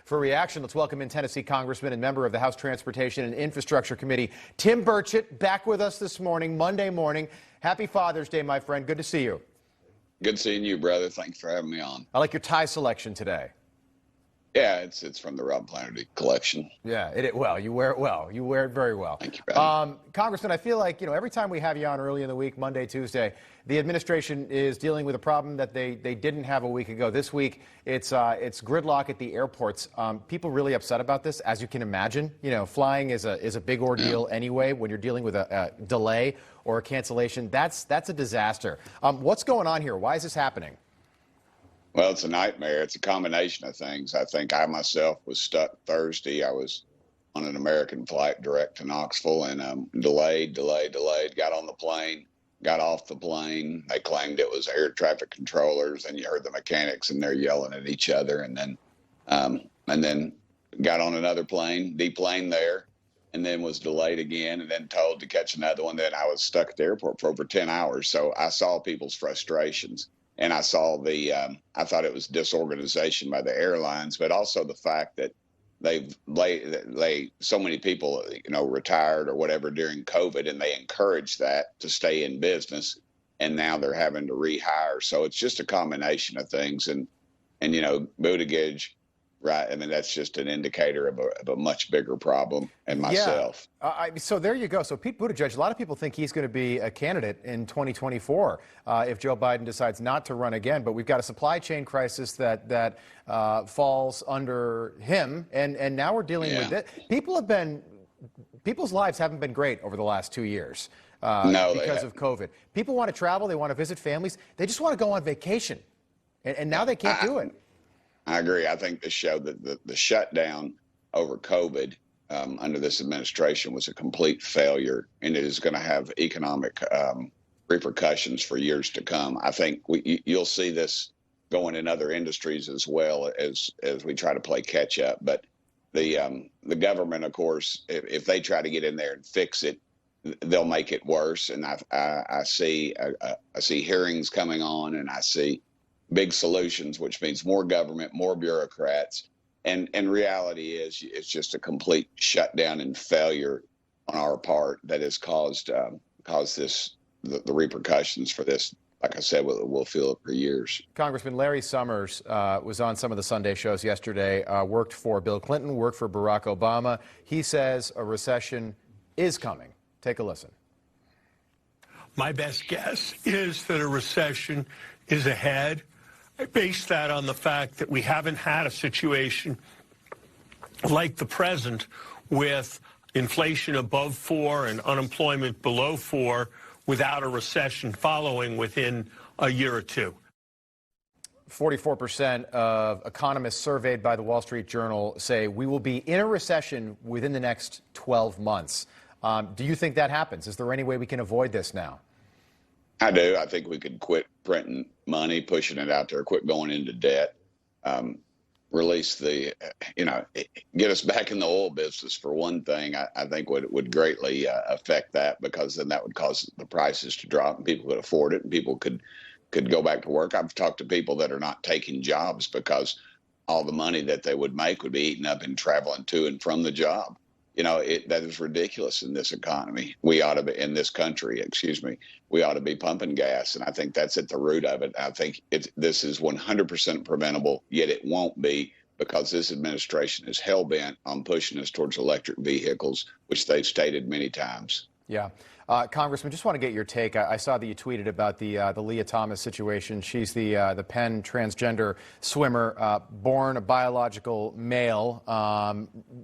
For reaction, let's welcome in Tennessee Congressman and member of the House Transportation and Infrastructure Committee, Tim Burchett, back with us this morning, Monday morning. Happy Father's Day, my friend. Good to see you. Good seeing you, brother. Thanks for having me on. I like your tie selection today. Yeah, it's from the Rob Schmitt collection. Yeah, well, you wear it well. You wear it very well. Thank you, brother. Congressman, I feel like, every time we have you on early in the week, Monday, Tuesday, the administration is dealing with a problem that they didn't have a week ago. This week, it's gridlock at the airports. People really upset about this, as you can imagine. Flying is a big ordeal anyway. When you're dealing with a delay or a cancellation, that's a disaster. What's going on here? Why is this happening? Well, it's a nightmare. It's a combination of things. I think I myself was stuck Thursday. I was on an American flight direct to Knoxville and delayed, got on the plane, got off the plane. They claimed it was air traffic controllers, and you heard the mechanics and they're yelling at each other, and then got on another plane, deplaned there, and then was delayed again and then told to catch another one. Then I was stuck at the airport for over 10 hours. So I saw people's frustrations. And I saw I thought it was disorganization by the airlines, but also the fact that so many people, retired or whatever during COVID, and they encouraged that to stay in business. And now they're having to rehire. So it's just a combination of things. And Buttigieg, right? I mean, that's just an indicator of a much bigger problem, and myself. Yeah. So there you go. So Pete Buttigieg, a lot of people think he's going to be a candidate in 2024 if Joe Biden decides not to run again. But we've got a supply chain crisis that falls under him, and now we're dealing with it. People's lives haven't been great over the last 2 years because of COVID. People want to travel. They want to visit families. They just want to go on vacation, and now they can't do it. I agree. I think this showed that the shutdown over COVID under this administration was a complete failure, and it is going to have economic repercussions for years to come. I think you'll see this going in other industries as well as we try to play catch up. But the government, of course, if they try to get in there and fix it, they'll make it worse. And I see hearings coming on, and I see big solutions, which means more government, more bureaucrats. And reality is it's just a complete shutdown and failure on our part that has caused the repercussions for this. Like I said, we'll feel it for years. Congressman Larry Summers was on some of the Sunday shows yesterday, worked for Bill Clinton, worked for Barack Obama. He says a recession is coming. Take a listen. My best guess is that a recession is ahead. I base that on the fact that we haven't had a situation like the present with inflation above 4 and unemployment below 4 without a recession following within a year or two. 44% of economists surveyed by the Wall Street Journal say we will be in a recession within the next 12 months. Do you think that happens? Is there any way we can avoid this now? I do. I think we could quit printing money, pushing it out there, quit going into debt, release get us back in the oil business for one thing. I think would greatly affect that, because then that would cause the prices to drop and people could afford it and people could go back to work. I've talked to people that are not taking jobs because all the money that they would make would be eaten up in traveling to and from the job. That is ridiculous in this economy. We ought to be, in this country, we ought to be pumping gas. And I think that's at the root of it. I think this is 100% preventable, yet it won't be, because this administration is hell-bent on pushing us towards electric vehicles, which they've stated many times. Yeah. Congressman, just want to get your take. I saw that you tweeted about the Leah Thomas situation. She's the Penn transgender swimmer, born a biological male.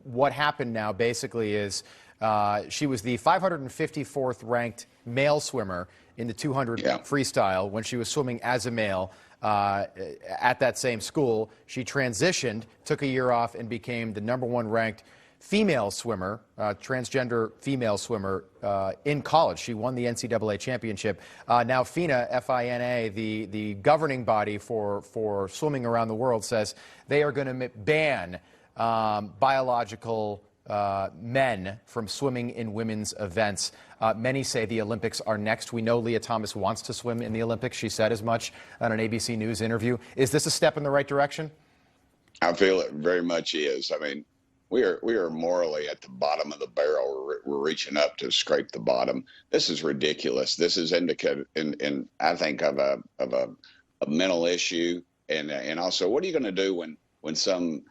What happened now basically is she was the 554th ranked male swimmer in the 200 freestyle when she was swimming as a male at that same school. She transitioned, took a year off, and became the #1 ranked female swimmer, transgender female swimmer in college. She won the NCAA championship. Now FINA, F-I-N-A, the governing body for swimming around the world, says they are going to ban biological men from swimming in women's events. Many say the Olympics are next. We know Leah Thomas wants to swim in the Olympics. She said as much on an ABC News interview. Is this a step in the right direction? I feel it very much is. I mean, we are morally at the bottom of the barrel. We're reaching up to scrape the bottom. This is ridiculous. This is indicative, in I think, of a mental issue, and also, what are you going to do when some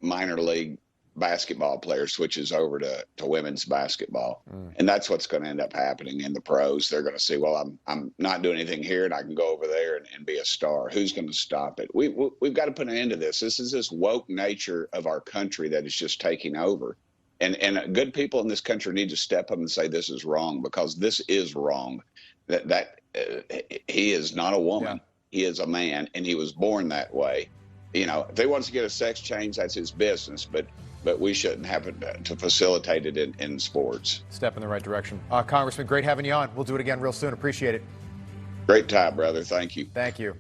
minor league basketball player switches over to women's basketball? And that's what's going to end up happening in the pros. They're going to see, well, I'm not doing anything here, and I can go over there and be a star. Who's going to stop it? We've got to put an end to this. This is this woke nature of our country that is just taking over. And good people in this country need to step up and say this is wrong, because this is wrong. He is not a woman. Yeah. He is a man, and he was born that way. You know, if he wants to get a sex change, that's his business, but we shouldn't have to facilitate it in sports. Step in the right direction. Congressman, great having you on. We'll do it again real soon. Appreciate it. Great time, brother. Thank you. Thank you.